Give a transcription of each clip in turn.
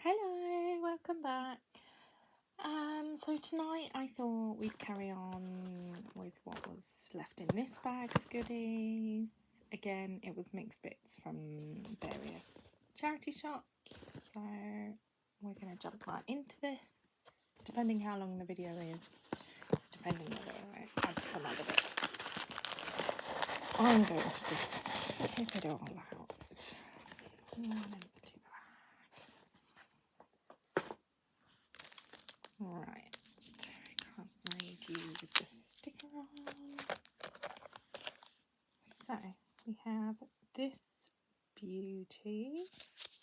Hello, welcome back. So tonight I thought we'd carry on with what was left in this bag of goodies. Again, it was mixed bits from various charity shops, so we're going to jump right into this. Depending how long the video is, it's depending whether I add some other bits. I'm going to just tip it all out. Right, I can't read you with the sticker on. So we have this beauty.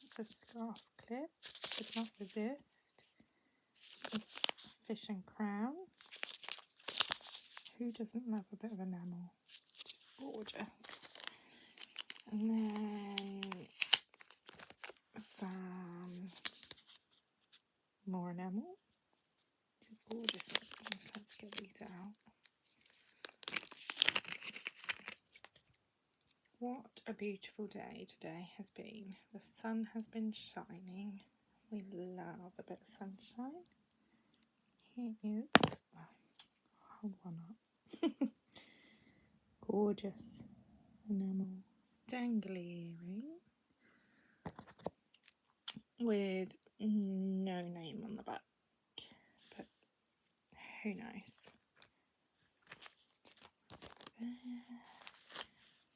It's a scarf clip, did not resist. This fish and crown. Who doesn't love a bit of enamel? It's just gorgeous. And then some more enamel. Gorgeous. Let's get these out. What a beautiful day today has been. The sun has been shining. We love a bit of sunshine. Here is, hold one up. Gorgeous enamel dangly earring with no name on the back, but who knows.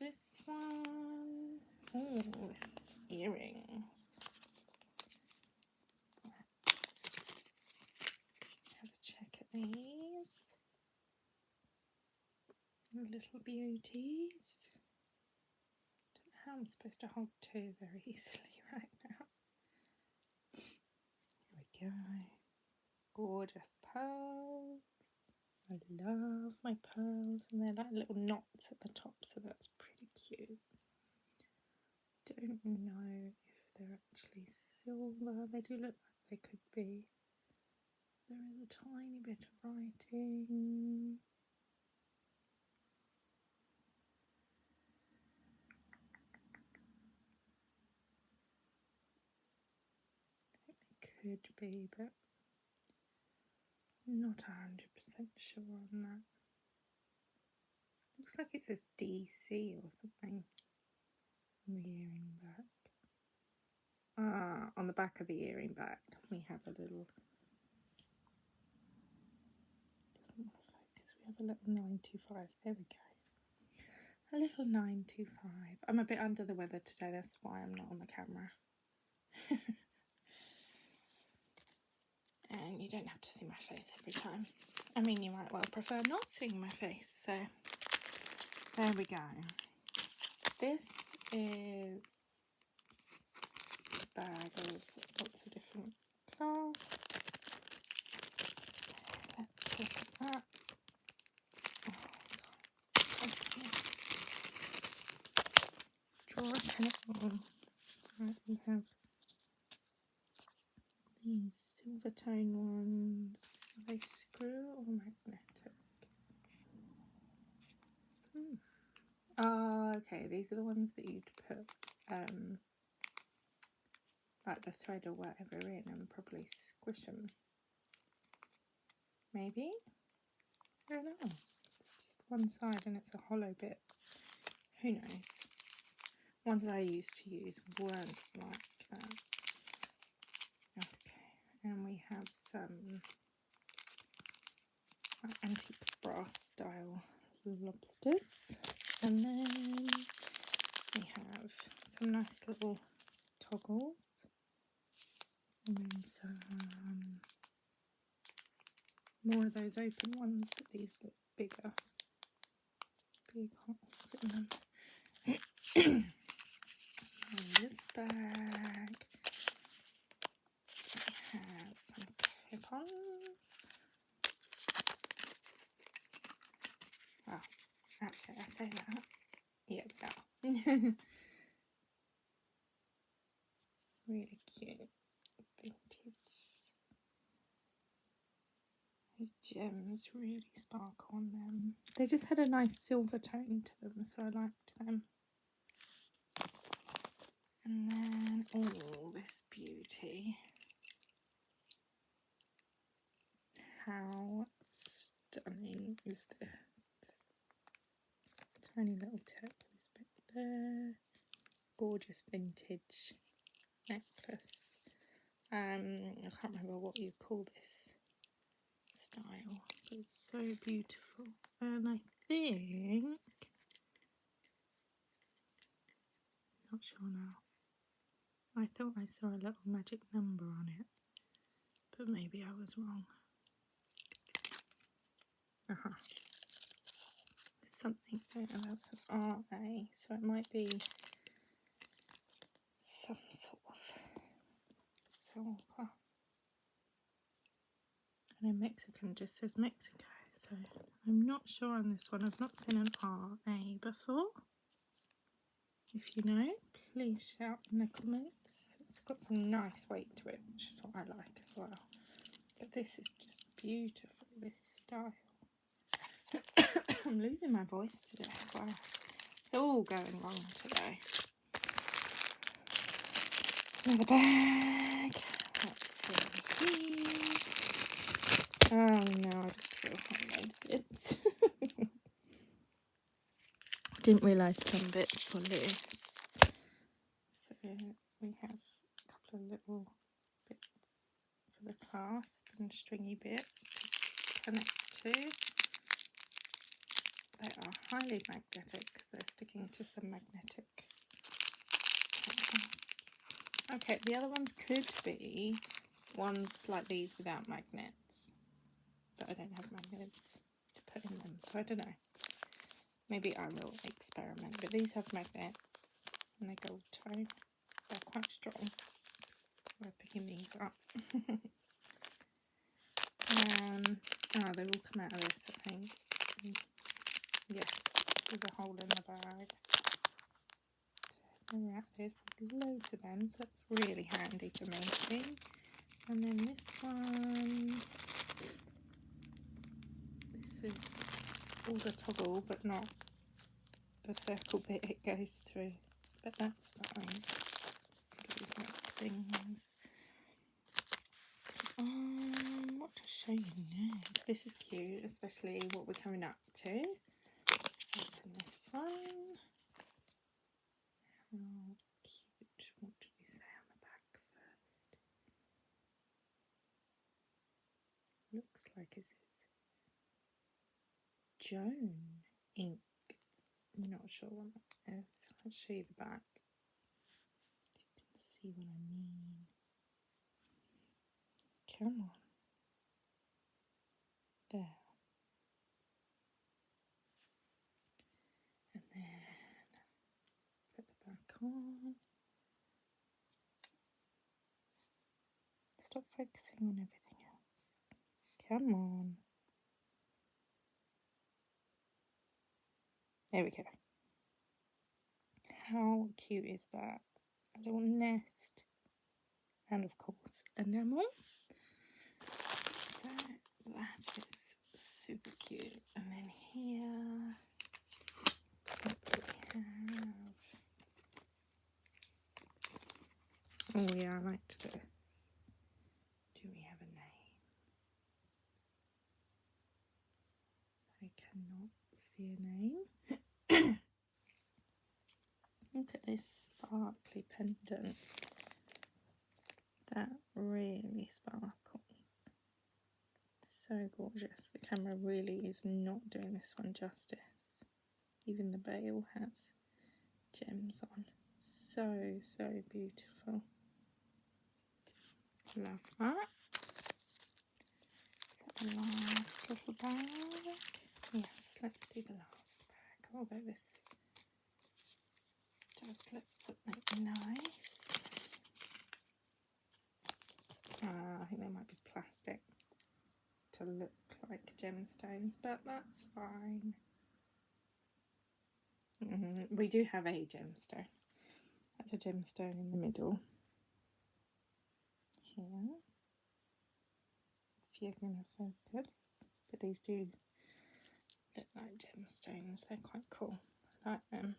This one, oh, this earrings. Let's have a check at these. Little beauties. Don't know how I'm supposed to hold two very easily right now. Here we go. Gorgeous pearls. I love my pearls, and they're like little knots at the top, so that's pretty cute. Don't know if they're actually silver. They do look like they could be. There is a tiny bit of writing. I think they could be, but not 100% sure on that. Looks like it says DC or something on the earring back. On the back of the earring back we have a little, doesn't want to focus, we have a little 925, there we go. A little 925. I'm a bit under the weather today, that's why I'm not on the camera. And you don't have to see my face every time. I mean, you might well prefer not seeing my face, so there we go. This is a bag of lots of different clasps. Let's look at that. Draw a pencil. Right, we have these silver tone ones. Are they screw or magnetic? Oh, okay, these are the ones that you'd put like the thread or whatever in and probably squish them. Maybe? I don't know. It's just one side and it's a hollow bit. Who knows? Ones I used to use weren't like that. Okay, and we have some antique brass style lobsters. And then we have some nice little toggles. And then some more of those open ones, but these look bigger. Big holes in them. In this bag we have some clip-ons. Well, actually I say that. Yeah, we are. Really cute. Vintage. These gems really sparkle on them. They just had a nice silver tone to them, so I liked them. And then all this beauty. gorgeous vintage necklace. I can't remember what you call this style, but it's so beautiful. And I think, not sure now, I thought I saw a little magic number on it, but maybe I was wrong. There's something there, that's an RA, so it might be some sort of silver. And in Mexican just says Mexico, so I'm not sure on this one. I've not seen an RA before. If you know, please shout in the comments. It's got some nice weight to it, which is what I like as well. But this is just beautiful, this style. I'm losing my voice today as well. It's all going wrong today. Another bag. What's in here? Oh no, I just feel homemade bits. Didn't realise some bits were loose. So we have a couple of little bits for the clasp and stringy bit to connect to. They are highly magnetic because they're sticking to some magnetic clasps. Okay, the other ones could be ones like these without magnets, but I don't have magnets to put in them, so I don't know. Maybe I will experiment, but these have magnets and they're gold tone. They're quite strong. We're picking these up. They will come out of this, I think. Yes, there's a hole in the bag. So wrap this, loads of them, so that's really handy for making. And then this one, this is all the toggle, but not the circle bit it goes through. But that's fine. Things. What to show you next? This is cute, especially what we're coming up to. Open this one. How cute. What do we say on the back first? Looks like it says Joan ink. I'm not sure what that is. I'll show you the back. So you can see what I mean. Come on. There. And then put the back on. Stop focusing on everything else. Come on. There we go. How cute is that? A little nest. And of course, enamel. So that is super cute. And then here we have... Oh yeah, I liked this. Do we have a name? I cannot see a name. Look at this sparkly pendant. That really sparkles. So gorgeous. The camera really is not doing this one justice. Even the bail has gems on. So, so beautiful. Love that. Is that the last little bag? Yes, let's do the last bag. Although this does look something nice. I think they might be plastic to look like gemstones, but that's fine. We do have a gemstone. That's a gemstone in the middle. Here. If you're going to focus. But these do look like gemstones. They're quite cool. I like them.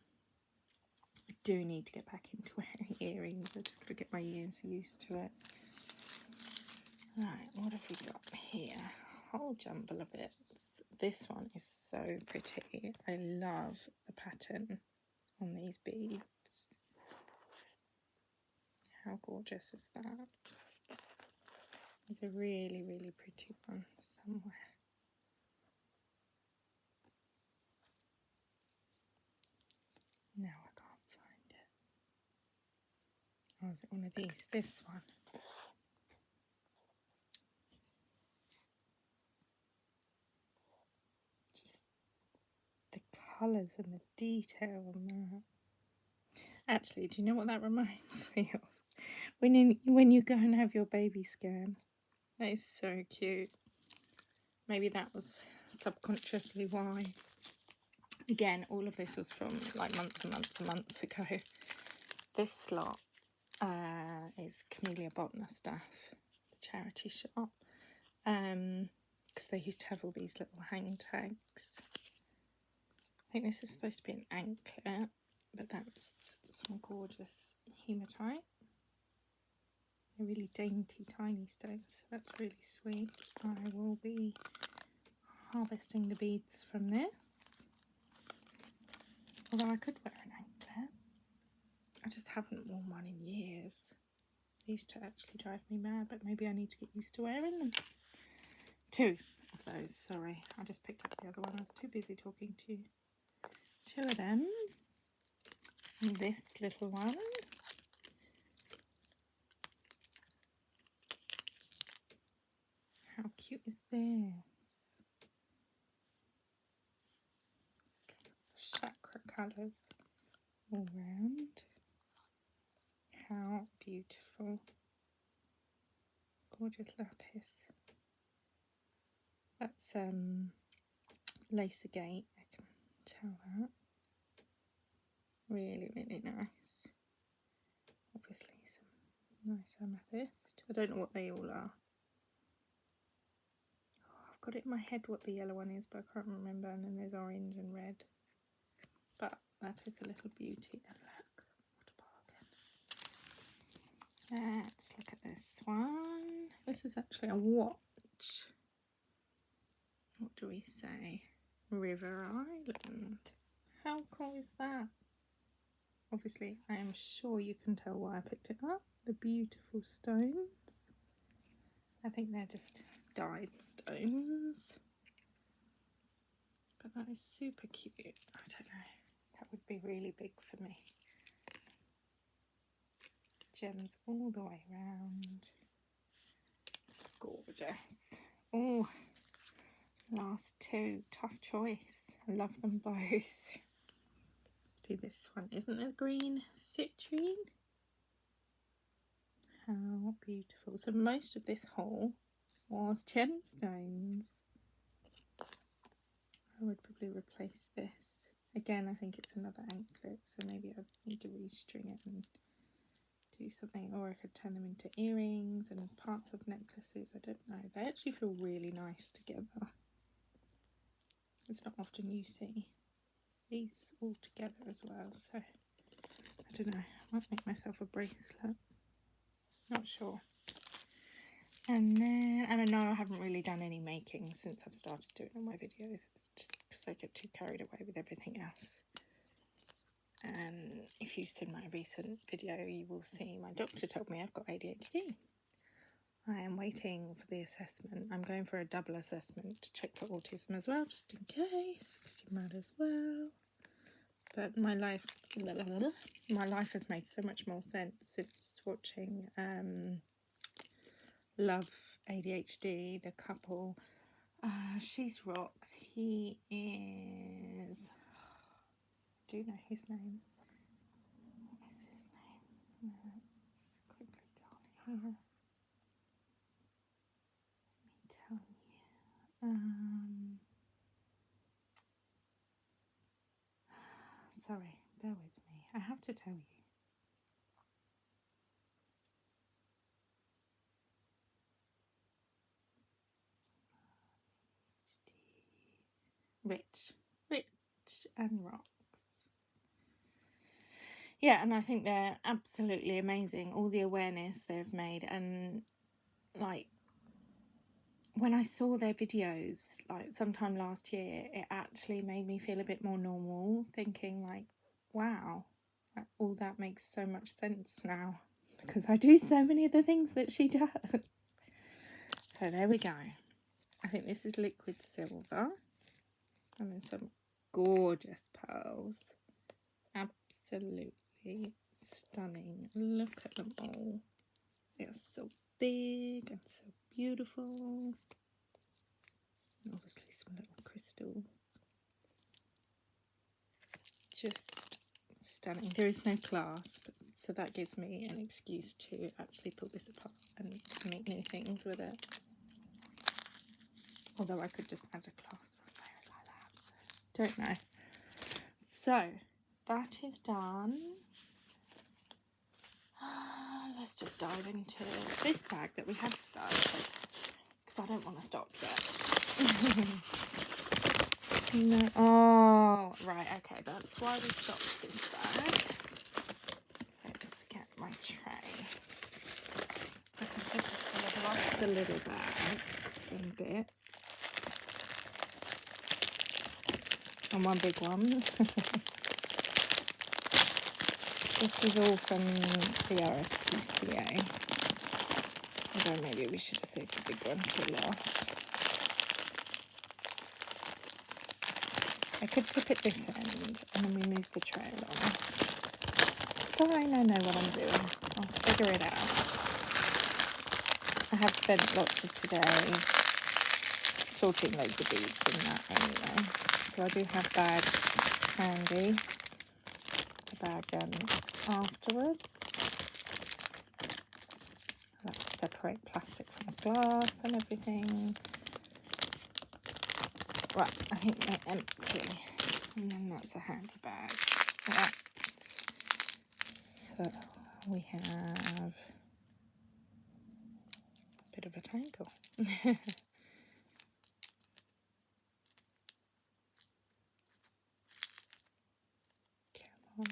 I do need to get back into wearing earrings. I just got to get my ears used to it. Right, what have we got here? A whole jumble of bits. This one is so pretty. I love the pattern on these beads. How gorgeous is that? There's a really, really pretty one somewhere. No, I can't find it. Oh, is it one of these? This one. Just the colours and the detail on that. Actually, do you know what that reminds me of? When you go and have your baby scan. That is so cute. Maybe that was subconsciously why. Again, all of this was from like months and months and months ago. This lot is Camellia Botner stuff, the charity shop. Because they used to have all these little hang tags. I think this is supposed to be an anklet, but that's some gorgeous hematite. They're really dainty, tiny stones. That's really sweet. I will be harvesting the beads from this. Although I could wear an anklet. I just haven't worn one in years. They used to actually drive me mad, but maybe I need to get used to wearing them. 2 of those, sorry. I just picked up the other one. I was too busy talking to you. 2 of them. And this little one. How cute is this? Chakra colours all round. How beautiful. Gorgeous lapis. That's lace agate, I can tell that. Really, really nice. Obviously some nice amethyst. I don't know what they all are. Oh, I've got it in my head what the yellow one is, but I can't remember. And then there's orange and red. But that is a little beauty. And look, what a bargain. Let's look at this one. This is actually a watch. What do we say? River Island. How cool is that? Obviously, I am sure you can tell why I picked it up. The beautiful stones. I think they're just dyed stones. But that is super cute. I don't know. That would be really big for me. Gems all the way round. Gorgeous. Oh, last 2. Tough choice. I love them both. Let's do this one. Isn't it green citrine? How beautiful. So most of this haul was gemstones. I would probably replace this. Again, I think it's another anklet, so maybe I need to restring it and do something, or I could turn them into earrings and parts of necklaces. I don't know. They actually feel really nice together. It's not often you see these all together as well, so I don't know. I might make myself a bracelet. Not sure. And then, I don't know, I haven't really done any making since I've started doing all my videos. It's just because I get too carried away with everything else. And if you've seen my recent video, you will see my doctor told me I've got ADHD. I am waiting for the assessment. I'm going for a double assessment to check for autism as well, just in case, because you might as well. But my life has made so much more sense since watching Love ADHD, the couple. She's rocks. He is. I do know his name. What is his name? Let's quickly go on here. Let me tell you. Sorry, bear with me. I have to tell you. Rich and Rocks. Yeah, and I think they're absolutely amazing. All the awareness they've made, and like when I saw their videos, like sometime last year, it actually made me feel a bit more normal, thinking like, wow, all that makes so much sense now, because I do so many of the things that she does. So there we go. I think this is liquid silver. And then some gorgeous pearls. Absolutely stunning. Look at them all. They are so big and so beautiful. And obviously some little crystals. Just stunning. There is no clasp, so that gives me an excuse to actually pull this apart and make new things with it. Although I could just add a clasp on there like that. So, don't know. So that is done. Let's just dive into this bag that we had started, because I don't want to stop yet. No. Oh, right, okay, that's why we stopped this bag. Let's get my tray. Because this is full of lots of little bags and bits. And one big one. This is all from the RSPCA. Although maybe we should have saved the big one till last. I could tip it this end and then we move the tray along. It's fine, I know what I'm doing. I'll figure it out. I have spent lots of today sorting loads of beads and that anyway. So I do have bags handy to bag them afterwards. I like to separate plastic from glass and everything. Right, I think they're empty. And then that's a handy bag. Right. So we have a bit of a tangle. Come on.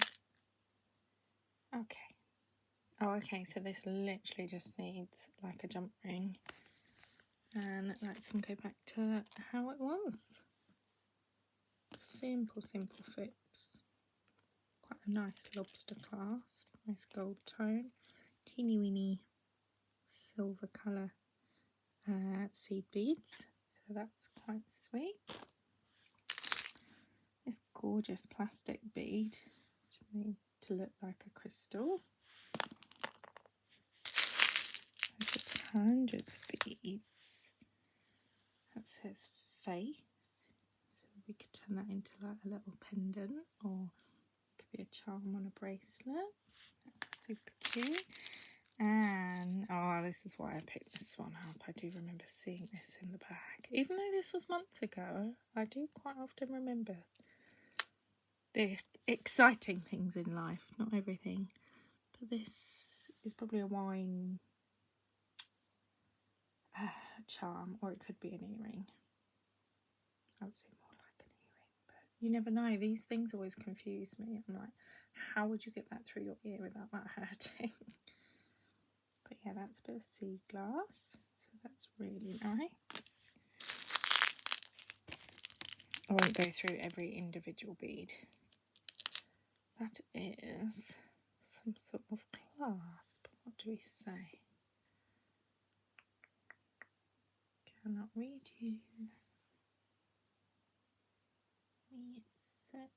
Okay. Oh, okay, so this literally just needs like a jump ring. And that can go back to how it was. Simple fits. Quite a nice lobster clasp. Nice gold tone. Teeny weeny silver colour seed beads. So that's quite sweet. This gorgeous plastic bead made to look like a crystal. There's just hundreds of beads. That says faith. So we could turn that into like a little pendant, or it could be a charm on a bracelet. That's super cute. And oh, this is why I picked this one up. I do remember seeing this in the bag. Even though this was months ago, I do quite often remember the exciting things in life, not everything. But this is probably a wine charm, or it could be an earring. I would say more like an earring, but you never know. These things always confuse me. I'm like, how would you get that through your ear without that hurting? But yeah, that's a bit of sea glass, so that's really nice. I won't go through every individual bead. That is some sort of clasp. What do we say? Cannot read you. It's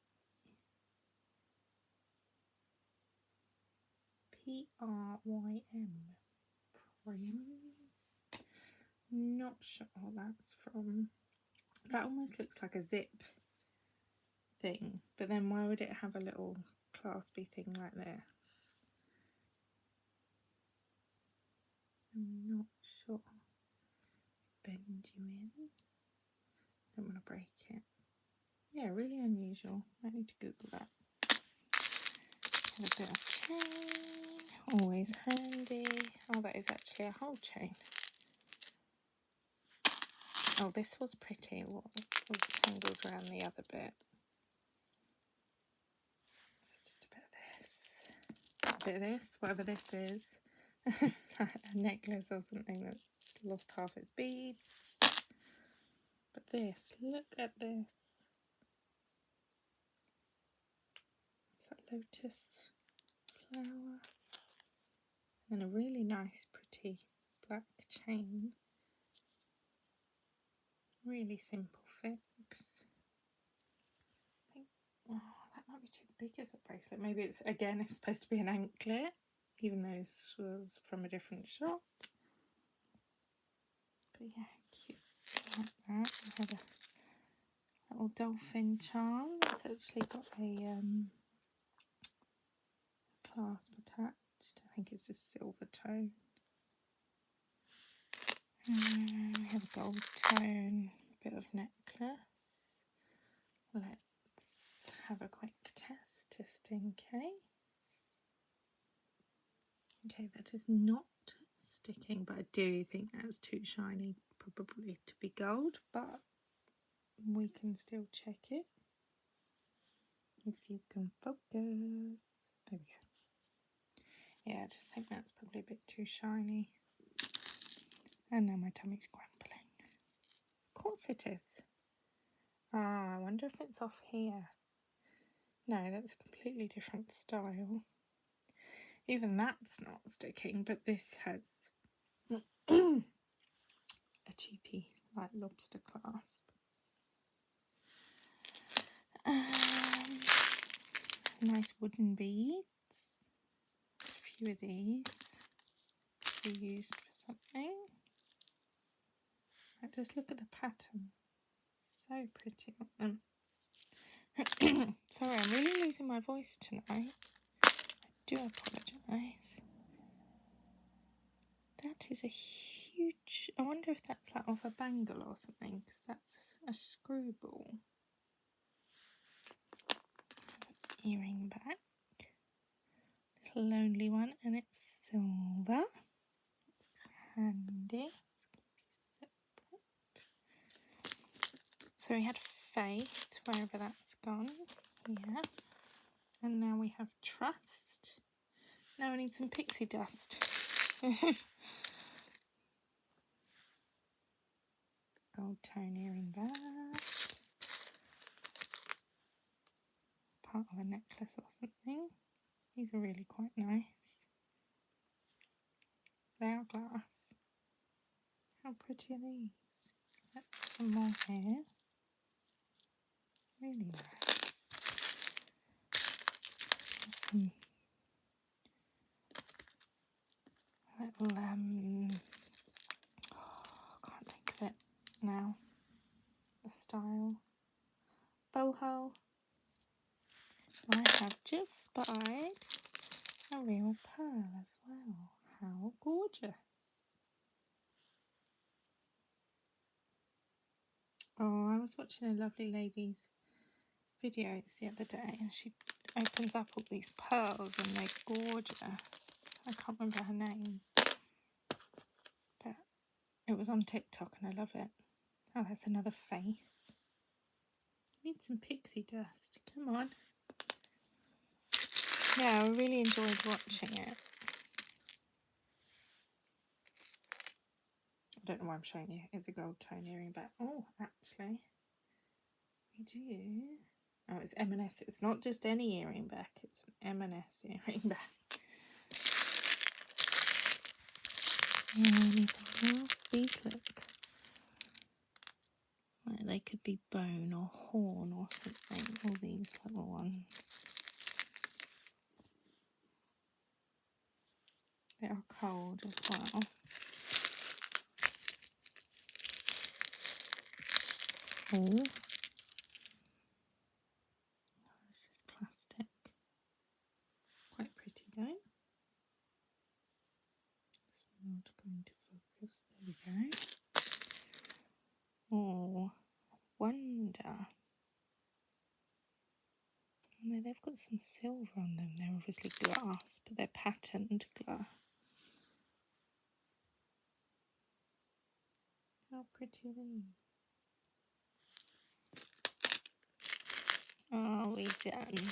P-R-Y-M. Prim. Not sure what that's from. That almost looks like a zip thing, but then why would it have a little claspy thing like this? I'm not sure. Bend you in. Don't want to break it. Yeah, really unusual. I need to Google that. Have a bit of chain. Always handy. Oh, that is actually a whole chain. Oh, this was pretty. What was tangled around the other bit? It's just a bit of this, whatever this is. A necklace or something that's lost half its beads. But this, look at this. It's that lotus flower. and a really nice pretty black chain. Really simple fix. I think, oh, that might be too big as a bracelet. Maybe it's, again, it's supposed to be an anklet, even though this was from a different shop. But yeah, cute like that. I had a little dolphin charm. It's actually got a clasp attached. I think it's just silver tone. We have a gold tone bit of necklace. Let's have a quick test just in case. Okay, that is not sticking, but I do think that's too shiny probably to be gold, but we can still check it if you can focus. There we go. Yeah, I just think that's probably a bit too shiny. And now my tummy's grumbling. Of course it is. Ah, I wonder if it's off here. No, that's a completely different style. Even that's not sticking, but this has a cheapy like lobster clasp. Nice wooden beads. A few of these to be used for something. Just look at the pattern. So pretty on them. Sorry, I'm really losing my voice tonight. I do apologise. That is a huge... I wonder if that's like off a bangle or something, because that's a screwball. Earring back. Little lonely one, and it's silver. It's handy. Let's keep you separate. So we had faith, wherever that's gone. Yeah. And now we have trust. Now we need some pixie dust. Gold tone earring back. Part of a necklace or something. These are really quite nice. They are glass. How pretty are these? Let's some more here. Really nice. Some little oh, can't think of it now. The style. Boho. I have just spied a real pearl as well. How gorgeous. Oh, I was watching a lovely lady's videos the other day and she opens up all these pearls and they're gorgeous. I can't remember her name, but it was on TikTok and I love it. Oh, that's another Faith. Need some pixie dust. Come on. Yeah, I really enjoyed watching it. I don't know why I'm showing you. It's a gold tone earring back. Oh, actually, we do. Oh, it's M&S. It's not just any earring back. It's an M&S earring back. Anything else? These look like they could be bone or horn or something. All these little ones. They are cold as well. Oh, it's just plastic. Quite pretty though. It's not going to focus. There we go. Oh, wonder. No, they've got some silver on them. They're obviously glass, but they're patterned glass. How pretty are these? Are we done?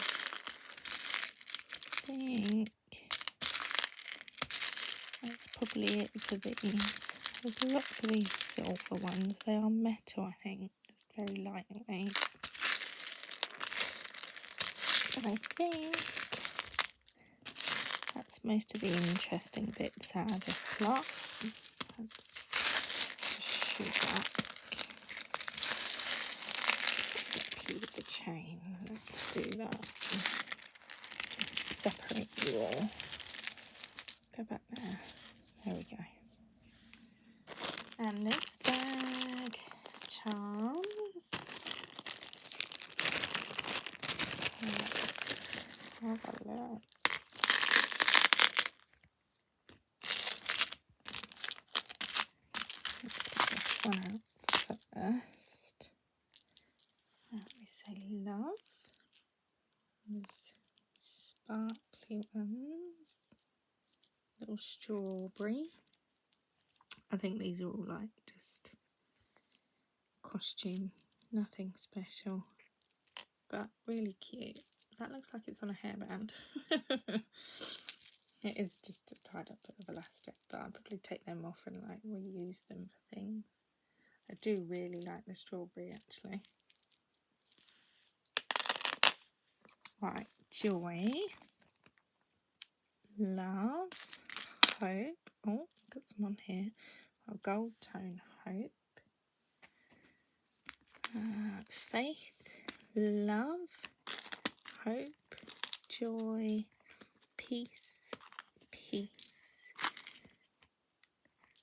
I think that's probably it for these. There's lots of these silver ones. They are metal, I think. Just very lightweight. But I think That's most of the interesting bits out of this lot. Let's shoot that. Step you with the chain. Let's do that. Separate you all. Go back there. There we go. And this bag, charms. Let's have a look. Let's get this one out first. We say love. There's sparkly ones. Little strawberry. I think these are all like just costume, nothing special, but really cute. That looks like it's on a hairband. It is just a tied up bit of elastic, but I'll probably take them off and like reuse them for things. I do really like the strawberry actually. Right, joy, love, hope. Oh, got some on here. Oh, gold tone hope. Faith, love, hope, joy, peace,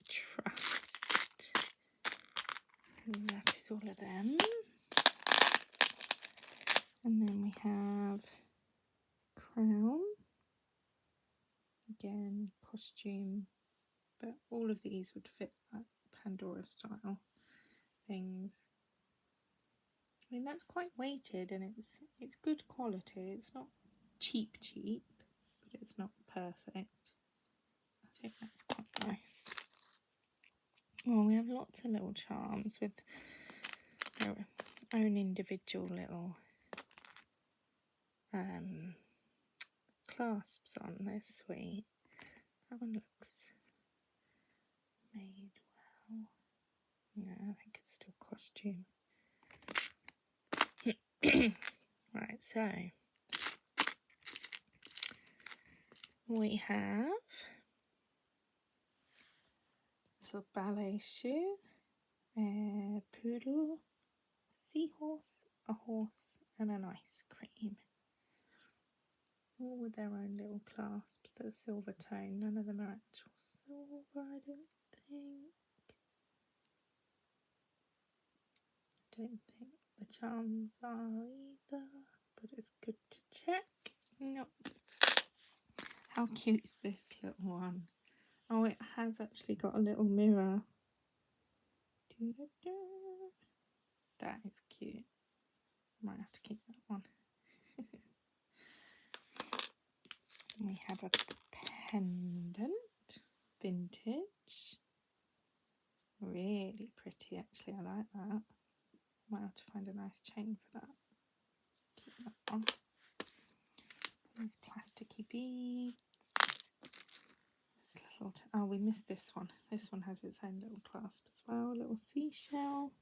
trust. And that is all of them. And then we have crown. Again, costume. But all of these would fit that Pandora style things. I mean, that's quite weighted and it's good quality. It's not cheap, but it's not perfect. I think that's quite nice. Well, we have lots of little charms with their own individual little clasps on. They're sweet. That one looks made well. No, I think it's still costume. Right, so we have a little ballet shoe, a poodle, a seahorse, a horse, and an ice cream. All with their own little clasps that are silver tone. None of them are actual silver, I don't think. I don't think the charms are either, but it's good to check. Nope. How cute is this little one? Oh, it has actually got a little mirror. That is cute. Might have to keep that one. We have a pendant, vintage. Really pretty, actually. I like that. Might have to find a nice chain for that. Keep that one. There's plasticky beads. This little oh, we missed this one. This one has its own little clasp as well. A little seashell.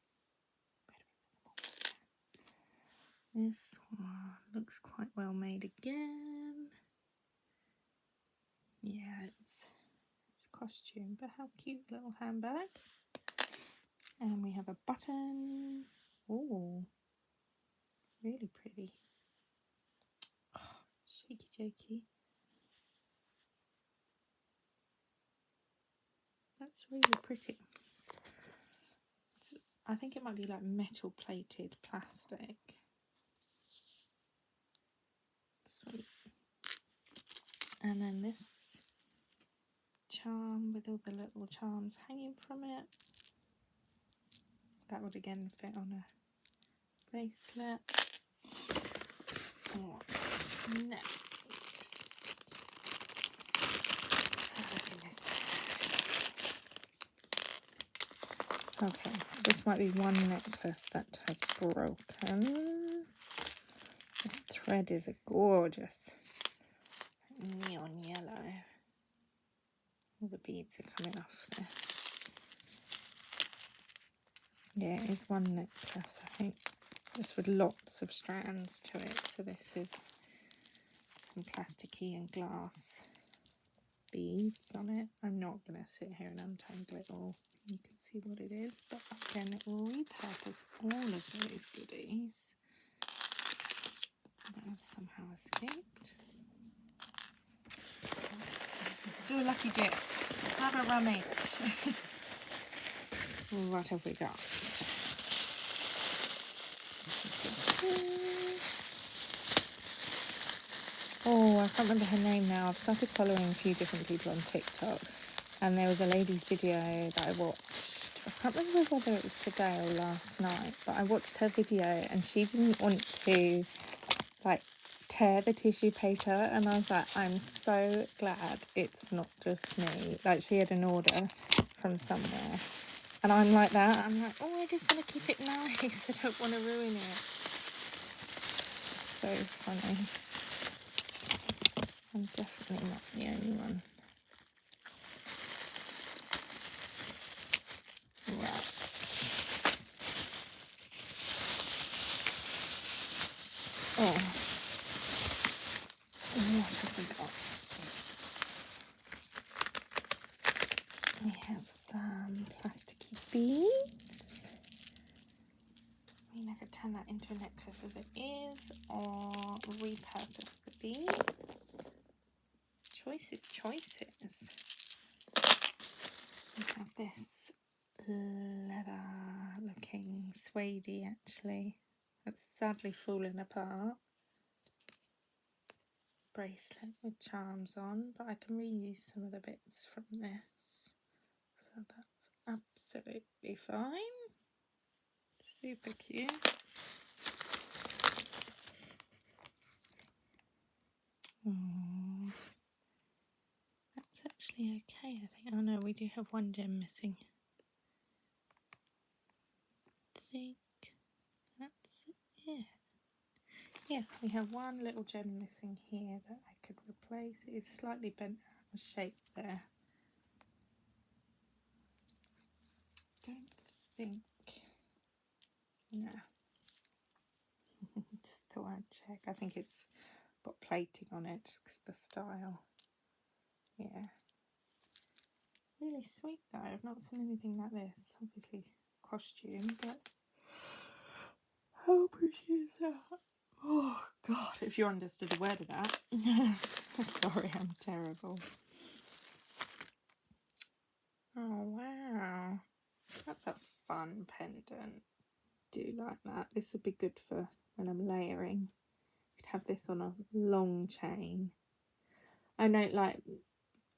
This one looks quite well made again. Yeah, it's costume, but how cute little handbag. And we have a button. Oh, really pretty. Oh, shaky jakey. That's really pretty. I think it might be like metal plated plastic. Sweet. And then this charm with all the little charms hanging from it. That would again fit on a bracelet. What next? Okay, so this might be one necklace that has broken. This thread is a gorgeous neon yellow. All the beads are coming off there. Yeah, it is one necklace, I think, just with lots of strands to it. So this is some plasticky and glass beads on it. I'm not going to sit here and untangle it all. You can see what it is, but again, it will repurpose all of those goodies. That has somehow escaped. Do a lucky dip. Have a rummage. What have we got? Oh, I can't remember her name now. I've started following a few different people on TikTok, and there was a lady's video that I watched. I can't remember whether it was today or last night, but I watched her video and she didn't want to like tear the tissue paper, and I was like, I'm so glad it's not just me. Like, she had an order from somewhere, and I'm like that. I'm like, oh, I just want to keep it nice. I don't want to ruin it. So funny. I'm definitely not the only one. Right. Oh, what have we got? We have some plasticky beads. I mean, I could turn that into a necklace as it is, or repurpose the beads. Choices. We have this leather looking suede actually. That's sadly fallen apart. Bracelet with charms on, but I can reuse some of the bits from this. So that's absolutely fine. Super cute. Oh, that's actually okay, I think. Oh no, we do have one gem missing. I think that's it. Yeah, we have one little gem missing here that I could replace. It is slightly bent out of shape there. Don't think. No. Just thought I'd check. I think it's got plating on it, just 'cause the style. Yeah. Really sweet though. I've not seen anything like this. Obviously costume, but how pretty is that? Oh god, if you understood a word of that. Sorry, I'm terrible. Oh wow. That's a fun pendant. Do like that. This would be good for when I'm layering. Could have this on a long chain. I know like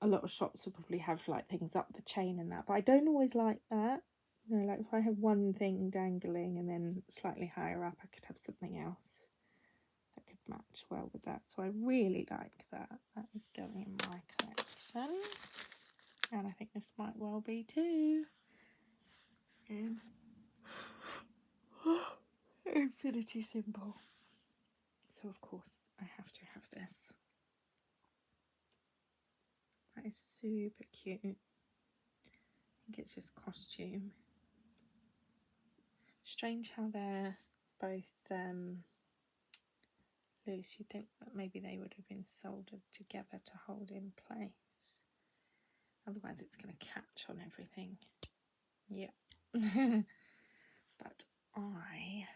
a lot of shops will probably have like things up the chain and that, but I don't always like that. You know, like if I have one thing dangling and then slightly higher up, I could have something else that could match well with that. So I really like that. That is going in my collection. And I think this might well be too. Infinity symbol. So of course I have to have this. That is super cute. I think it's just costume. Strange how they're both loose. You'd think that maybe they would have been soldered together to hold in place. Otherwise it's going to catch on everything. Yeah. But I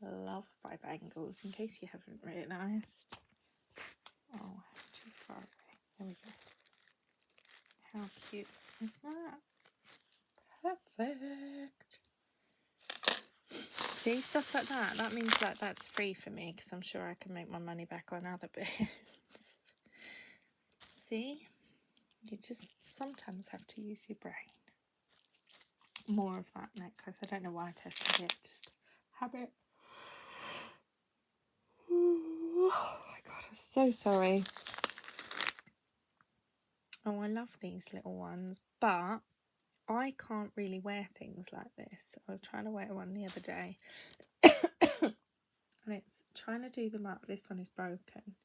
love my bangles, in case you haven't realised. Oh, too far away. There we go. How cute is that? Perfect. See, stuff like that. That means that that's free for me, because I'm sure I can make my money back on other bits. See? You just sometimes have to use your brain. More of that necklace. I don't know why I tested it. Just habit. Oh my god, I'm so sorry. Oh, I love these little ones, but I can't really wear things like this. I was trying to wear one the other day and it's trying to do them up. This one is broken,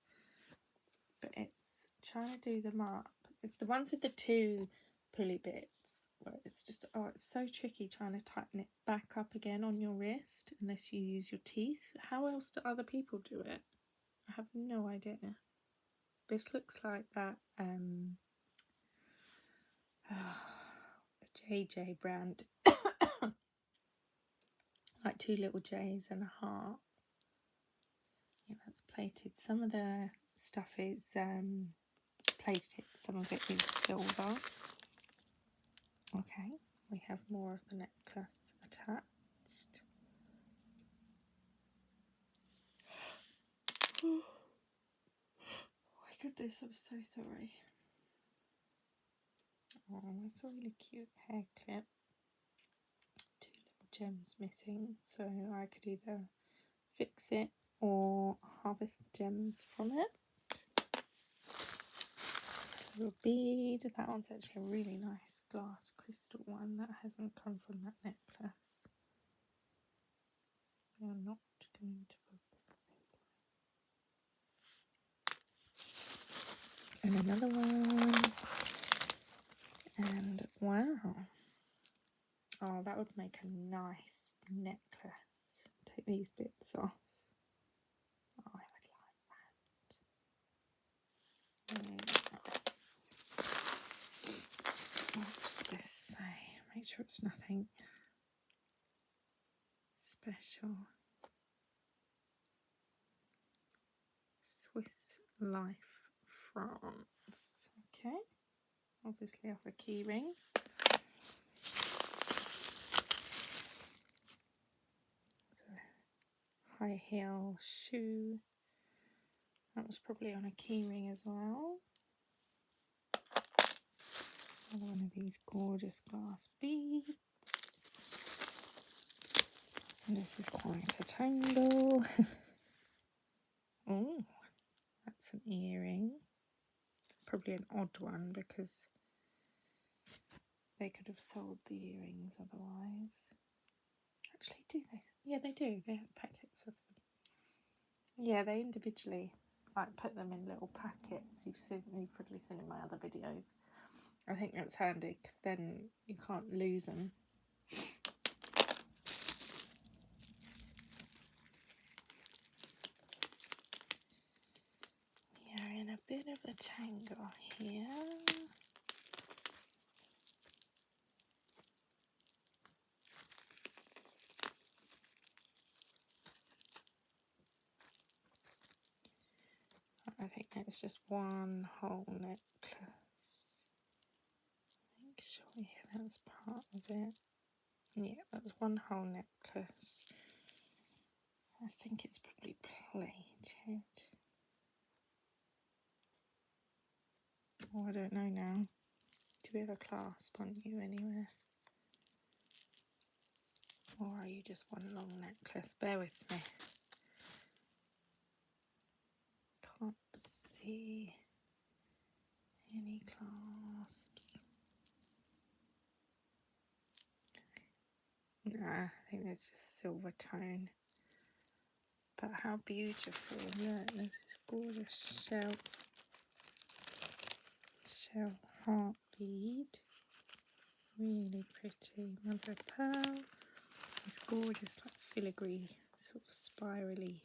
but it's trying to do them up. It's the ones with the two pulley bits where it's just, oh, it's so tricky trying to tighten it back up again on your wrist unless you use your teeth. How else do other people do it? I have no idea. This looks like that JJ brand. Like 2 little J's and a heart. Yeah, that's plated. Some of the stuff is plated, some of it is silver. Okay, we have more of the necklace attached. Oh my goodness, I'm so sorry. Oh, that's a really cute hair clip. 2 little gems missing, so I could either fix it or harvest gems from it. Little bead. That one's actually a really nice glass crystal one that hasn't come from that necklace. We are not going to focus. And another one. And wow. Oh, that would make a nice necklace. Take these bits off. Oh, I would like that. What does this say? Make sure it's nothing special. Swiss Life France. Okay. Obviously off a key ring. High heel shoe. That was probably on a key ring as well. Another one of these gorgeous glass beads. And this is quite a tangle. Oh, that's an earring. Probably an odd one because they could have sold the earrings otherwise. Actually, do they? Yeah, they do. They have packets of them. Yeah, they individually put them in little packets. You've probably seen in my other videos. I think that's handy because then you can't lose them. We are in a bit of a tangle here. I think that's just one whole necklace. Make sure, yeah, that's part of it. Yeah, that's one whole necklace. I think it's probably plated. Oh, I don't know now. Do we have a clasp on you anywhere? Or are you just one long necklace? Bear with me. Can't see any clasps. Nah, I think it's just silver tone. But how beautiful. Look, there's this gorgeous shell heart bead. Really pretty. Mother of pearl. These gorgeous filigree, sort of spirally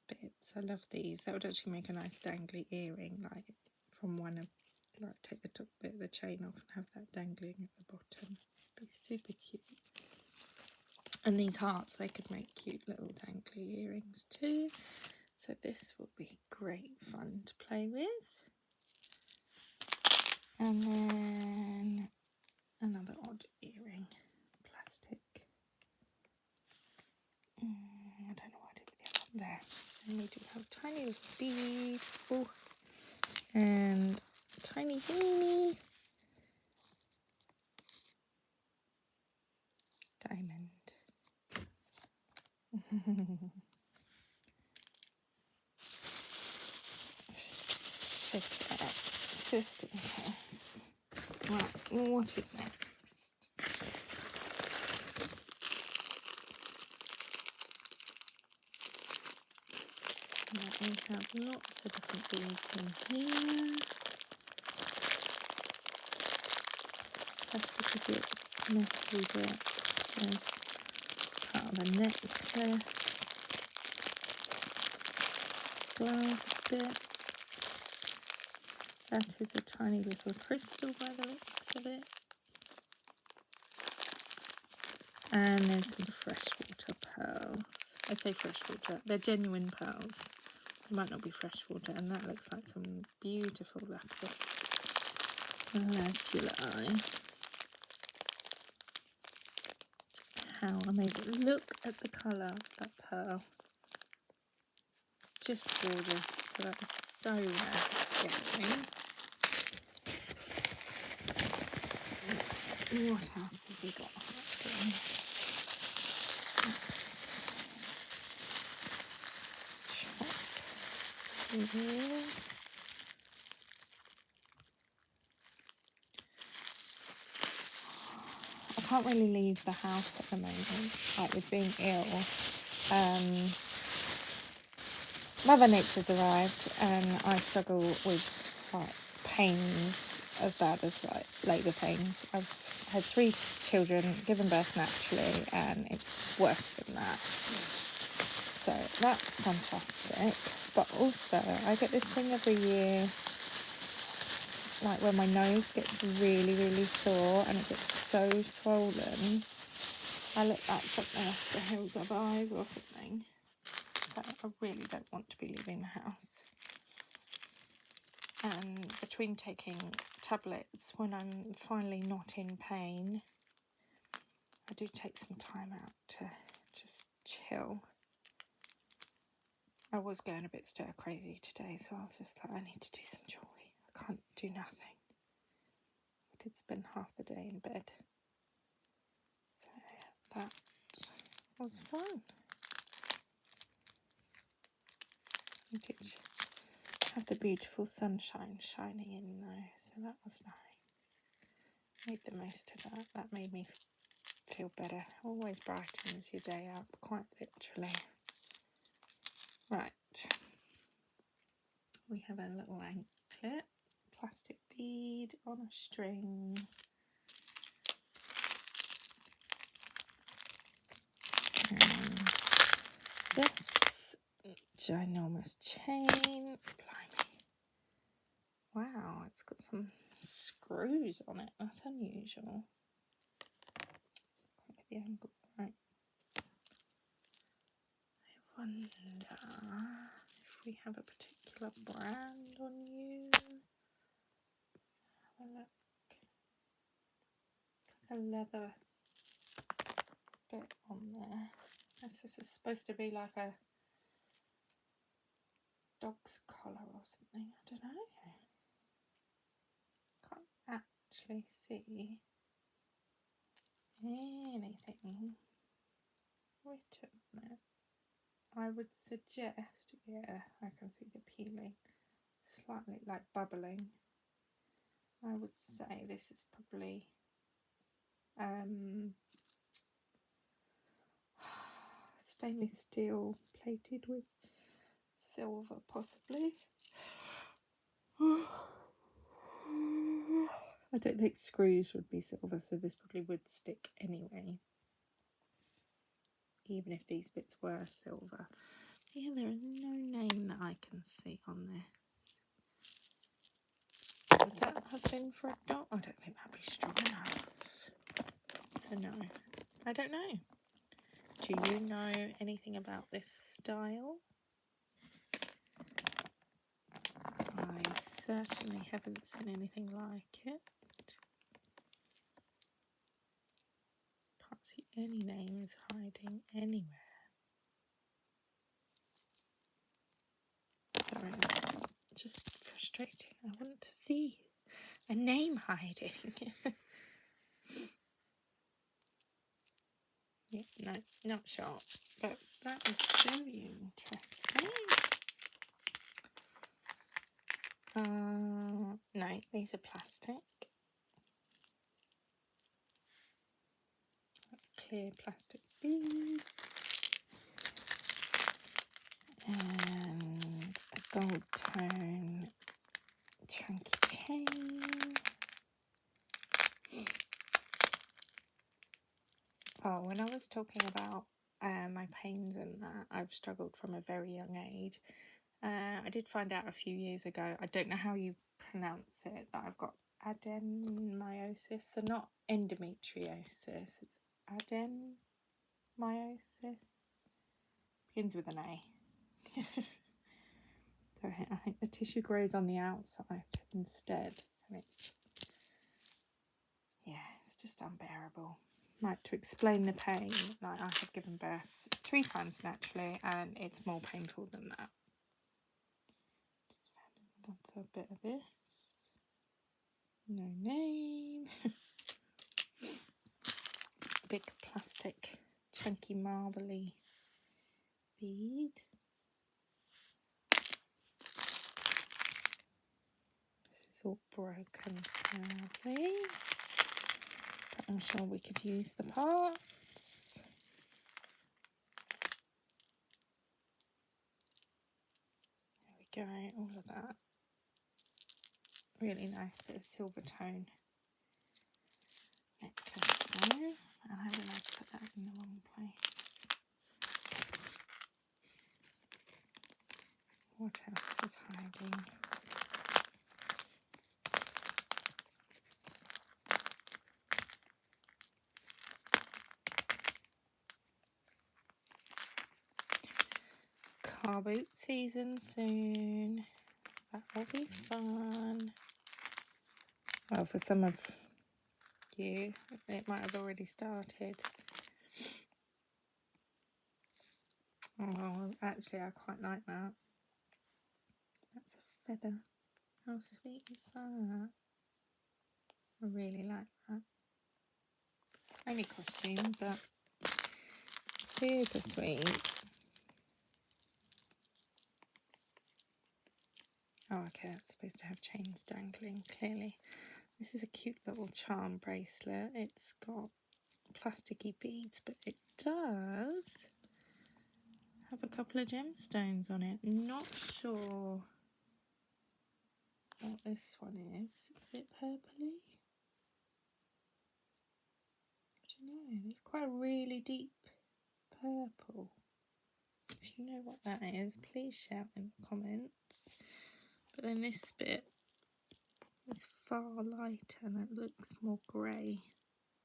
bits. I love these. That would actually make a nice dangly earring, from one of, take the top bit of the chain off and have that dangling at the bottom. Be super cute. And these hearts, they could make cute little dangly earrings too. So this will be great fun to play with. And then another odd earring, plastic. I don't know what I did with the other one there. And we do have a tiny little bead. Oh, and a tiny weenie diamond. Just in case. Right, what is next? Now we have lots of different beads in here. Plastic bits, metal bits, there's part of a necklace, glass bit. That is a tiny little crystal by the looks of it. And there's some freshwater pearls. I say freshwater, they're genuine pearls. They might not be freshwater, and that looks like some beautiful lapis lazuli. How amazing. Look at the colour of that pearl. Just gorgeous. So that was so worth getting. What else have we got? I can't really leave the house at the moment, like with being ill. Mother Nature's arrived, and I struggle with like pains as bad as like labour pains. I've had 3 children, given birth naturally, and it's worse than that. So that's fantastic. But also, I get this thing every year, like when my nose gets really, really sore and it gets so swollen. I look like something off the Hills of Eyes or something. So I really don't want to be leaving the house. And between taking tablets when I'm finally not in pain, I do take some time out to just chill. I was going a bit stir crazy today, so I was just like, I need to do some jewellery. I can't do nothing. I did spend half the day in bed. So that was fun. I did have the beautiful sunshine shining in though, so that was nice. Made the most of that. That made me feel better. Always brightens your day up, quite literally. Right. We have a little anklet, plastic bead on a string. And this ginormous chain. Blimey. Wow, it's got some screws on it. That's unusual. Can't get the angle right. I wonder if we have a particular brand on you. Let's have a look. A leather bit on there. This is supposed to be like a dog's collar or something. I don't know. Can't actually see anything written on it. I would suggest, yeah, I can see the peeling, slightly like bubbling. I would say this is probably stainless steel plated with silver, possibly. I don't think screws would be silver, so this probably would stick anyway, even if these bits were silver. Yeah, there is no name that I can see on this. Would that have been for a dog? I don't think that'd be strong enough. So no, I don't know. Do you know anything about this style? I certainly haven't seen anything like it. Can't see any names hiding anywhere. Sorry, it's just frustrating. I want to see a name hiding. Yeah, no, not sharp, but that is very interesting. No, these are plastic. Clear plastic bead. And a gold tone chunky chain. Oh, when I was talking about my pains and that, I've struggled from a very young age. I did find out a few years ago, I don't know how you pronounce it, that I've got adenomyosis, so not endometriosis, it's adenomyosis. Begins with an A. So I think the tissue grows on the outside instead, and it's just unbearable. Like, to explain the pain, like, I have given birth 3 times naturally, and it's more painful than that. Just found another bit of this. No name. Big plastic, chunky, marbly bead. This is all broken, sadly. But I'm sure we could use the parts. There we go, all of that. Really nice bit of silver tone necklace though. And I realised I put that in the wrong place. What else is hiding? Car boot season soon. That will be fun. Well, for some of you, it might have already started. Oh, actually, I quite like that. That's a feather. How sweet is that? I really like that. Only costume, but super sweet. Oh, okay, that's supposed to have chains dangling, clearly. This is a cute little charm bracelet. It's got plasticky beads, but it does have a couple of gemstones on it. Not sure what this one is. Is it purpley? I don't know. It's quite a really deep purple. If you know what that is, please shout in the comments. But then this bit is far lighter and it looks more grey.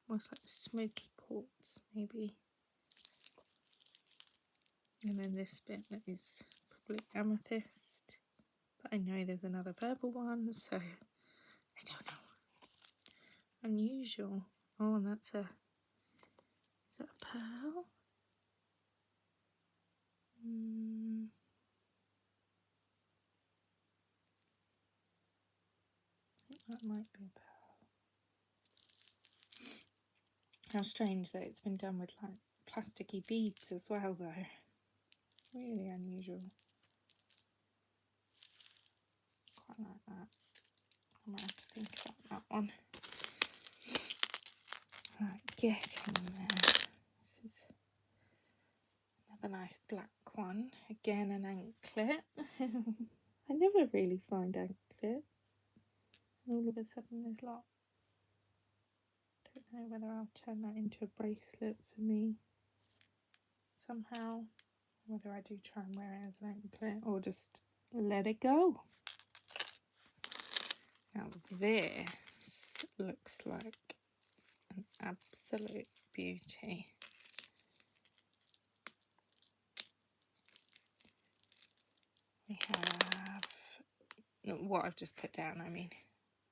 Almost like smoky quartz, maybe. And then this bit that is probably amethyst. But I know there's another purple one, so I don't know. Unusual. Oh, and that's is that a pearl? I think that might be a pearl. How strange that it's been done with like plasticky beads as well though. Really unusual. Quite like that. I might have to think about that one. Right, getting there. This is another nice black one. Again, an anklet. I never really find anklets. And all of a sudden there's lots. Don't know whether I'll turn that into a bracelet for me somehow. Whether I do try and wear it as an anklet or just let it go. Now this looks like an absolute beauty. We have what I've just put down, I mean.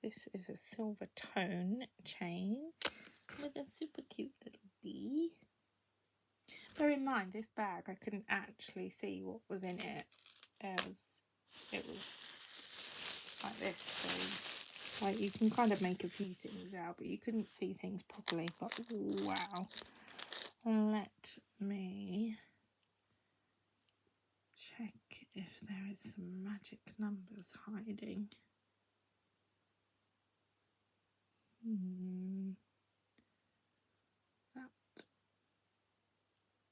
This is a silver tone chain with a super cute little bee. Bear in mind, this bag, I couldn't actually see what was in it. It was like this, so like you can kind of make a few things out, but you couldn't see things properly. But wow, let me check if there is some magic numbers hiding. That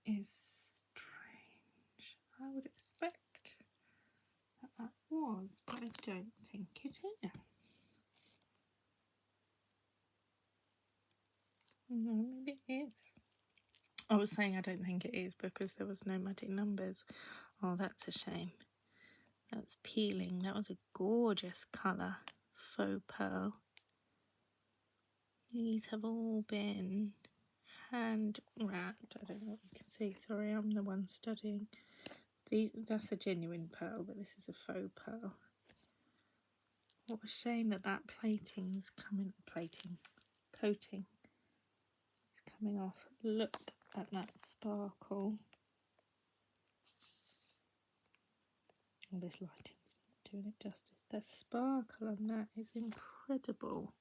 is strange. I would expect that was, but I don't think it is. No, maybe it is. I was saying I don't think it is because there was no magic numbers. Oh, that's a shame. That's peeling. That was a gorgeous colour. Faux pearl. These have all been hand wrapped. I don't know what you can see. Sorry, I'm the one studying. That's a genuine pearl, but this is a faux pearl. What a shame that plating's coating is coming off. Look at that sparkle. Oh, this lighting's not doing it justice. The sparkle on that is incredible.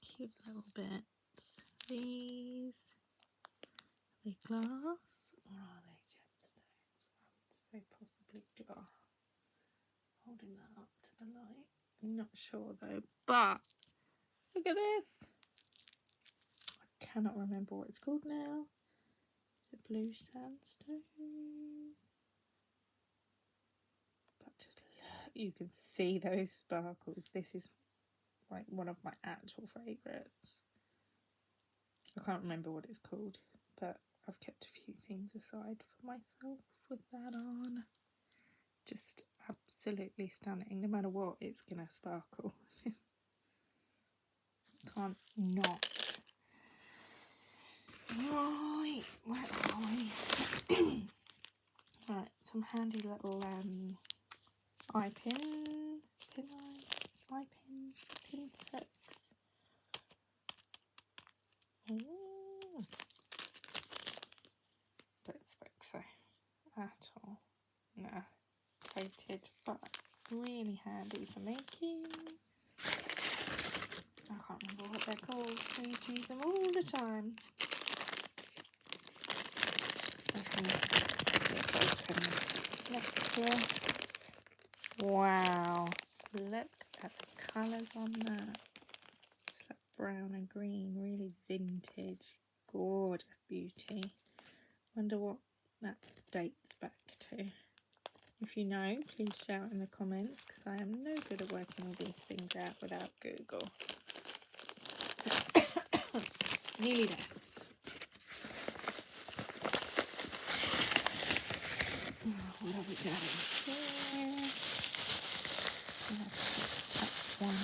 Cute little bits. These are they glass or are they gemstones? I would say possibly glass. Holding that up to the light. I'm not sure though, but look at this. I cannot remember what it's called now. Is it blue sandstone? But just look, you can see those sparkles. This is like one of my actual favourites. I can't remember what it's called, but I've kept a few things aside for myself with that on. Just absolutely stunning. No matter what, it's gonna sparkle. Can't not. Right, where are we? Right, some handy little eye pin hooks. Ooh. Don't expect so at all. No, coated, but really handy for making. I can't remember what they're called. I used to use them all the time. Necklace. Wow, look at the colours on that. It's like brown and green, really vintage, gorgeous beauty. Wonder what that dates back to. If you know, please shout in the comments, because I am no good at working all these things out without Google. Nearly there. Oh, what have we got in here? That's one.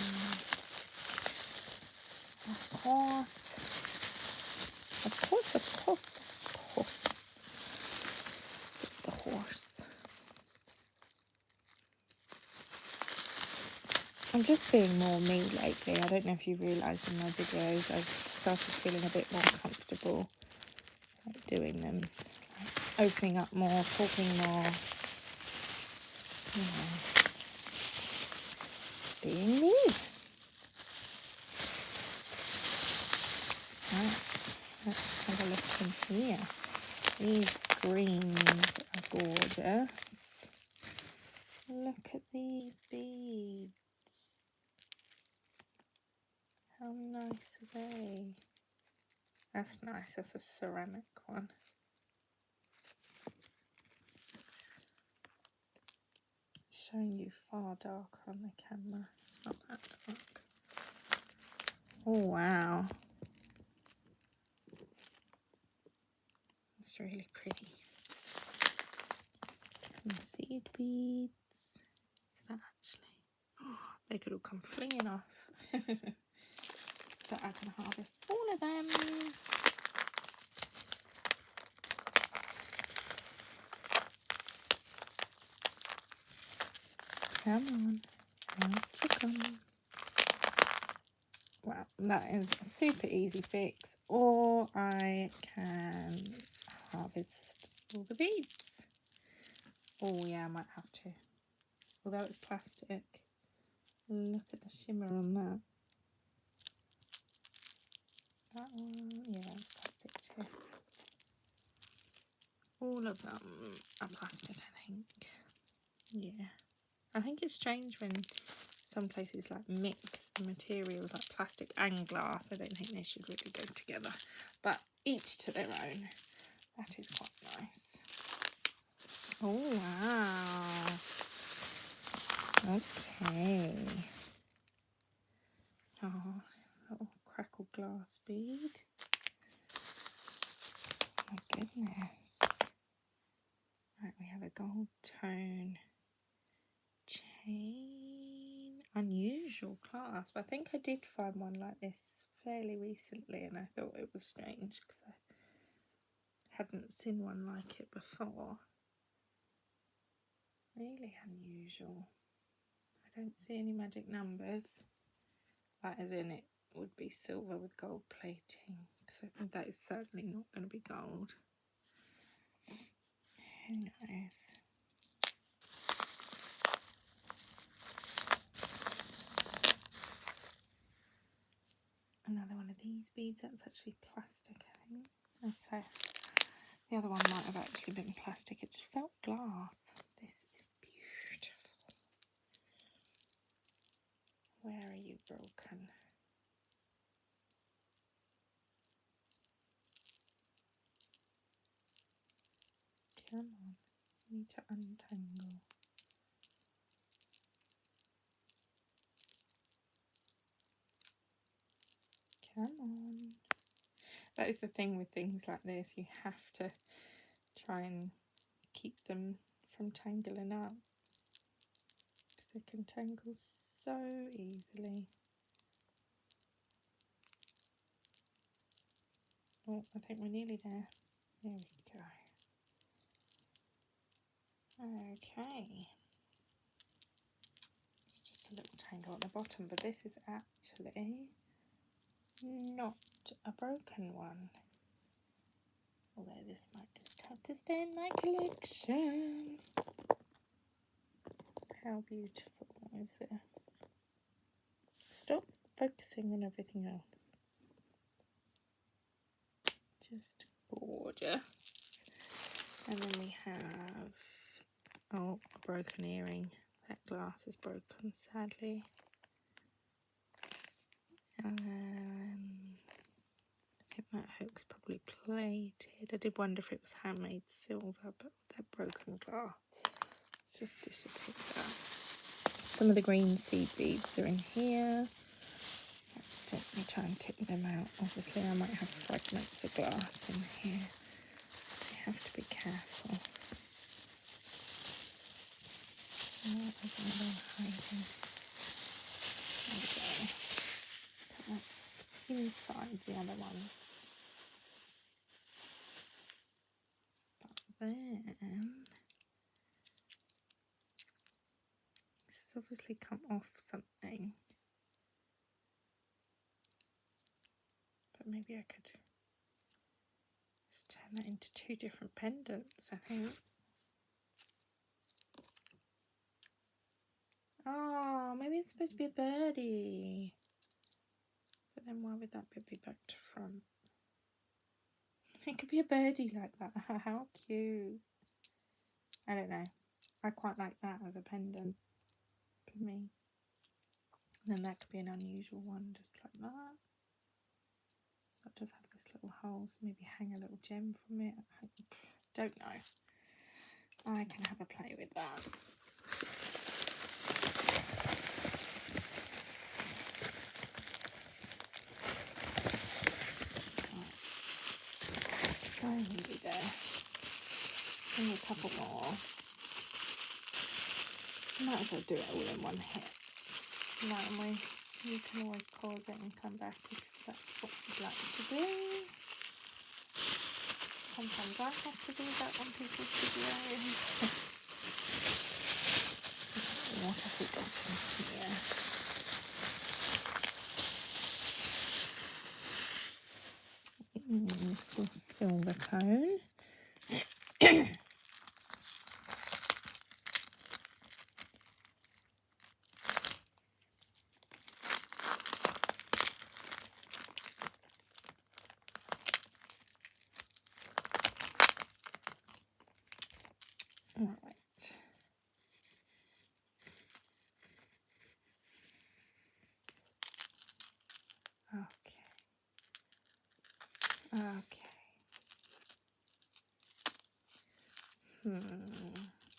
Of course. The horse. I'm just being more me lately. I don't know if you've realised in my videos, I've started feeling a bit more comfortable like doing them. Like opening up more, talking more. You know, just being me. Right, let's have a look in here. These greens are gorgeous. Look at these beads. How nice are they? That's nice, that's a ceramic one. Showing you far darker on the camera. It's not that dark. Oh wow. It's really pretty. Some seed beads. Is that actually? Oh, they could all come flinging off. But I can harvest all of them. Come on, out you come. Well, that is a super easy fix, or I can harvest all the beads. Oh yeah, I might have to. Although it's plastic. Look at the shimmer on that. That one, yeah, it's plastic too. All of them are plastic, I think. Yeah. I think it's strange when some places like mix the materials like plastic and glass. I don't think they should really go together. But each to their own. That is quite nice. Oh, wow. Okay. Oh, little crackle glass bead. Oh my goodness. Right, we have a gold tone chain. Unusual clasp. I think I did find one like this fairly recently, and I thought it was strange because I hadn't seen one like it before. Really unusual. I don't see any magic numbers, like as in it would be silver with gold plating, so that is certainly not going to be gold. Who knows? Another one of these beads, that's actually plastic, I think. So the other one might have actually been plastic, it just felt glass. This is beautiful. Where are you, broken? Come on, I need to untangle. Come on. That is the thing with things like this, you have to try and keep them from tangling up, because they can tangle so easily. Oh, I think we're nearly there. There we go. Okay. It's just a little tangle at the bottom, but this is actually not a broken one. Although this might just have to stay in my collection. How beautiful is this? Stop focusing on everything else. Just gorgeous. And then we have, oh, a broken earring. That glass is broken, sadly. I think that hook's probably plated. I did wonder if it was handmade silver, but with that broken glass, it's just disappeared that. Some of the green seed beads are in here. Let's gently try and tip them out. Obviously I might have fragments of glass in here. You have to be careful. Oh, there's another one hiding. There we go. Put that inside the other one. But then this has obviously come off something. But maybe I could just turn that into two different pendants, I think. Oh, maybe it's supposed to be a birdie. But then why would that bit be back to front? It could be a birdie like that. How cute. I don't know. I quite like that as a pendant for me. And then that could be an unusual one, just like that. So it does have this little hole, so maybe hang a little gem from it. I don't know. I can have a play with that. Right. So nearly there. Only a couple more. Might as well do it all in one hit. That way you can always pause it and come back if that's what you'd like to do. Sometimes I have to do that on people's videos. What have we got in here? Little silver cone. Right. Okay.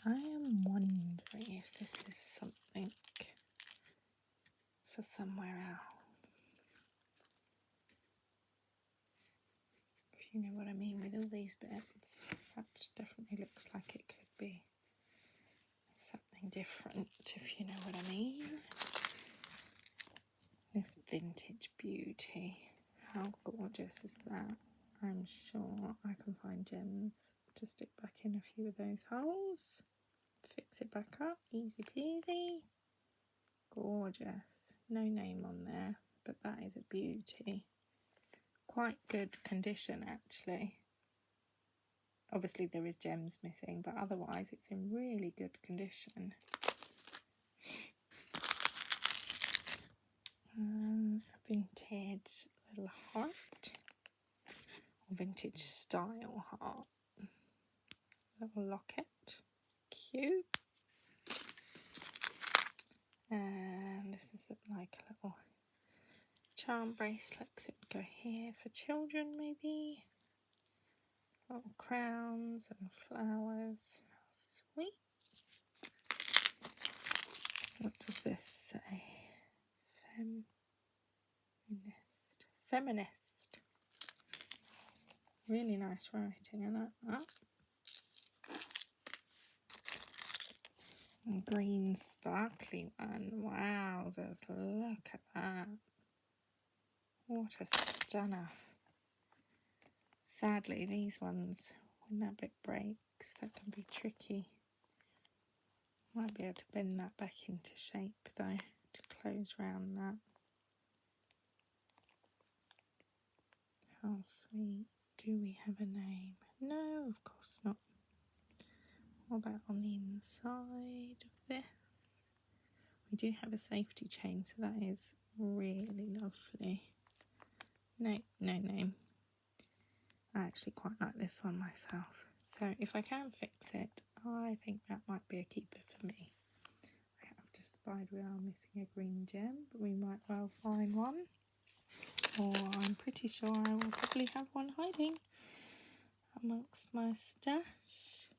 I am wondering if this is something for somewhere else. If you know what I mean with all these bits, that definitely looks like it could be something different, if you know what I mean. This vintage beauty. How gorgeous is that? I'm sure I can find gems to stick back in a few of those holes. Fix it back up, easy peasy. Gorgeous. No name on there, but that is a beauty. Quite good condition actually. Obviously there is gems missing, but otherwise it's in really good condition. A vintage little heart, or vintage style heart. Little locket, cute. And this is like a little charm bracelet, because it would go here for children maybe. Little crowns and flowers. How sweet. What does this say? Feminist. Really nice writing, I like that. And green sparkly one. Wow, just look at that. What a stunner. Sadly, these ones, when that bit breaks, that can be tricky. Might be able to bend that back into shape though, to close round that. How sweet. Do we have a name? No, of course not. What about on the inside of this? We do have a safety chain, so that is really lovely. No, no name. I actually quite like this one myself. So if I can fix it, I think that might be a keeper for me. I have to spy we are missing a green gem, but we might well find one. Or I'm pretty sure I will probably have one hiding amongst my stash.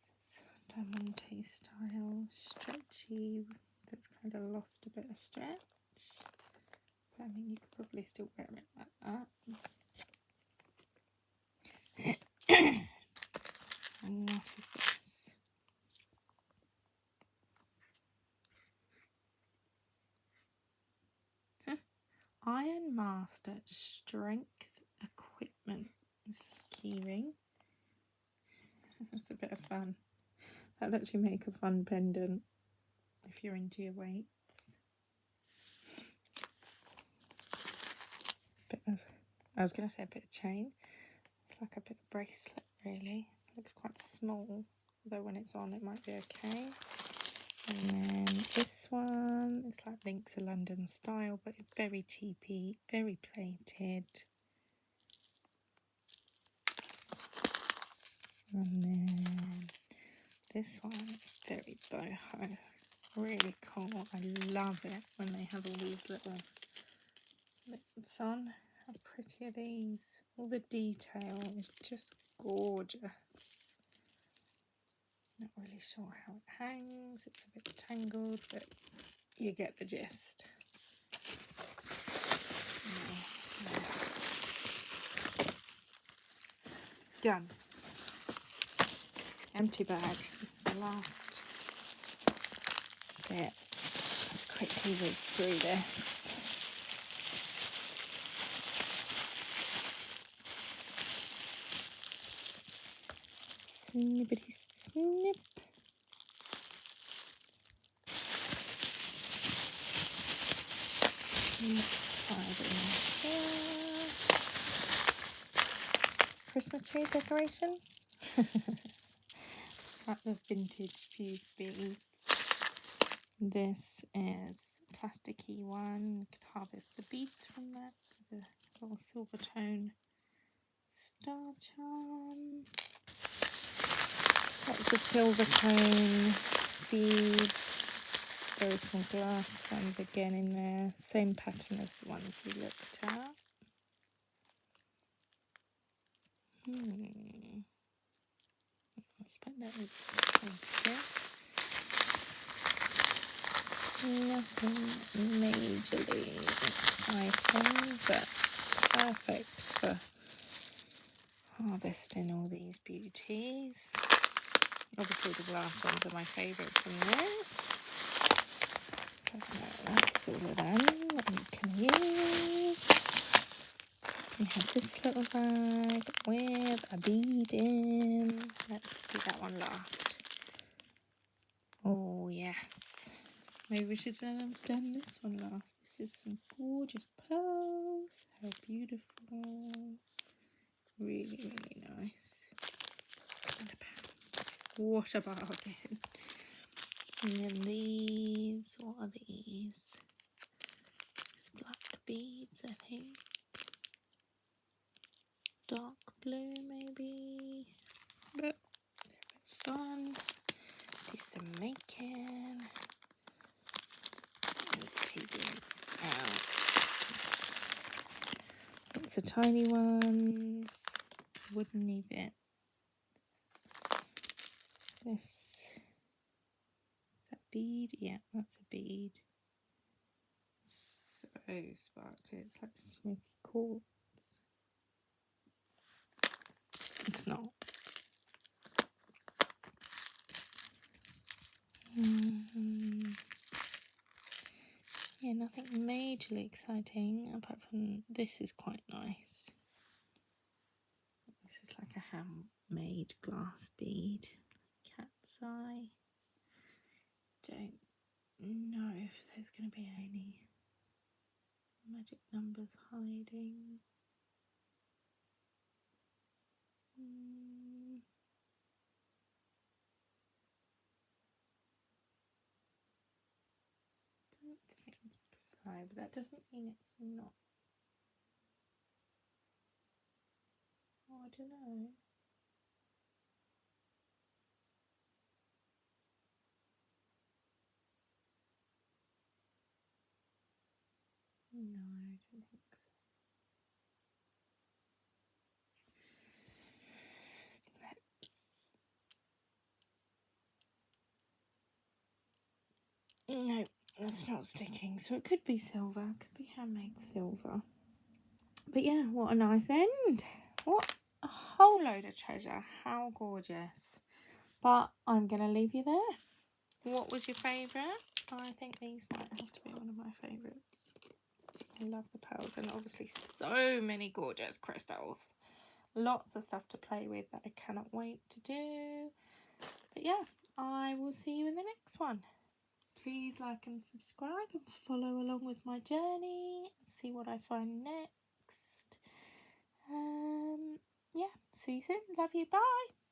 This is Diamante style, stretchy, that's kind of lost a bit of stretch. But I mean, you could probably still wear it like that. And what is this? Iron Master Strength Equipment. This is a key ring. That's a bit of fun. That'd actually make a fun pendant if you're into your weights. I was going to say a bit of chain. It's like a bit of bracelet really. It looks quite small, although when it's on it might be okay. And then this one, it's like Links of London style, but it's very cheapy, very plated. And then this one is very boho, really cool. I love it when they have all these little bits on. How pretty are these? All the detail is just gorgeous. Not really sure how it hangs, it's a bit tangled, but you get the gist. Done. Empty bag. This is the last bit. Let's quickly whiz through this. Snippity snip. Christmas tree decoration. Got the vintage fused beads. This is a plasticky one. You could harvest the beads from that with a little silver tone star charm. That's the silver tone beads. There are some glass ones again in there. Same pattern as the ones we looked at. I expect that was just painted. Nothing majorly exciting, but perfect for harvesting all these beauties. Obviously the glass ones are my favourite from this. So that's all of them that you can use. have this little bag with a bead in. Let's do that one last. Oh yes, maybe we should have done this one last. This is some gorgeous pearls. How beautiful. Really, really nice. What a bargain. And then these, what are these? It's black beads, I think. Dark blue, maybe. But they're a bit fun. Do some making. Tea beads out. Lots of tiny ones. Wooden bits. This. Is that bead? Yeah, that's a bead. So sparkly. It's like smoky quartz. It's not. Yeah, nothing majorly exciting apart from this is quite nice. This is like a handmade glass bead. Cat's eye. Don't know if there's going to be any magic numbers hiding. Don't think so, but that doesn't mean it's not. Oh, I don't know. No, I don't think so. No, that's not sticking. So it could be silver. It could be handmade silver. But yeah, what a nice end. What a whole load of treasure. How gorgeous. But I'm going to leave you there. What was your favourite? I think these might have to be one of my favourites. I love the pearls and obviously so many gorgeous crystals. Lots of stuff to play with that I cannot wait to do. But yeah, I will see you in the next one. Please like and subscribe and follow along with my journey and see what I find next. Yeah, see you soon. Love you. Bye.